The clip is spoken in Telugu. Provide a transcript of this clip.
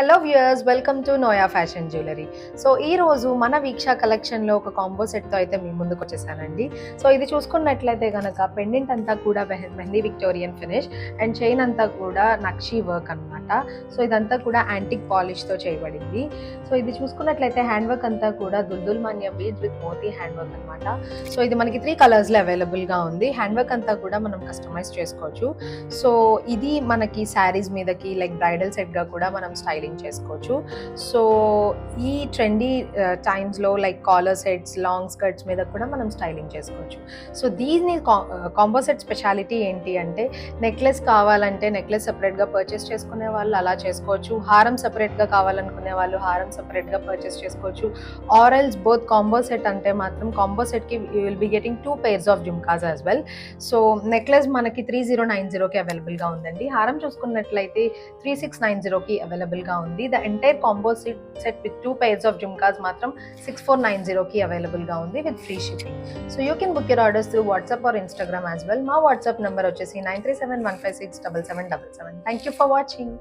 Hello viewers, welcome to Noah fashion jewellery. So ఈ రోజు మన వీక్ష కలెక్షన్లో ఒక కాంబో సెట్తో అయితే మీ ముందుకు వచ్చేసానండి. సో ఇది చూసుకున్నట్లయితే కనుక పెండెంట్ అంతా కూడా mehndi Victorian finish and chain అంతా కూడా నక్షీ వర్క్ అనమాట. సో ఇదంతా కూడా యాంటిక్ పాలిష్తో చేయబడింది. సో ఇది చూసుకున్నట్లయితే హ్యాండ్ వర్క్ అంతా కూడా దుల్దుల్ మాన్యా బీడ్స్ విత్ మోతీ హ్యాండ్ వర్క్ అనమాట. సో ఇది మనకి 3 కలర్స్లో అవైలబుల్గా ఉంది. హ్యాండ్ వర్క్ అంతా కూడా మనం కస్టమైజ్ చేసుకోవచ్చు. సో ఇది మనకి శారీస్ మీదకి లైక్ బ్రైడల్ సెట్గా కూడా మనం స్టైలింగ్ చేసుకోవచ్చు. సో ఈ ట్రెండీ టైమ్స్లో like collar sets, long skirts మీద కూడా మనం స్టైలింగ్ చేసుకోవచ్చు. సో దీని కాంబో సెట్ స్పెషాలిటీ ఏంటి అంటే, నెక్లెస్ కావాలంటే నెక్లెస్ సపరేట్గా పర్చేస్ చేసుకునే వాళ్ళు అలా చేసుకోవచ్చు, హారం సపరేట్గా కావాలనుకునే వాళ్ళు హారం సపరేట్గా పర్చేస్ చేసుకోవచ్చు. ఆరెల్స్ బోత్ కాంబో సెట్ అంటే మాత్రం కాంబో సెట్కి you will be getting 2 pairs of jhumkas as well. So necklace మనకి 3090కి అవైలబుల్గా ఉందండి. హారం చూసుకున్నట్లయితే 3690కి అవైలబుల్గా ఉంది. The entire combo set with 2 pairs of jhumkas మాత్రం 6490కి అవైలబుల్గా ఉంది with free shipping. So you can book your orders through WhatsApp or Instagram as well. మా వాట్సాప్ నెంబర్ వచ్చేసి 9371567777. Thank you for watching.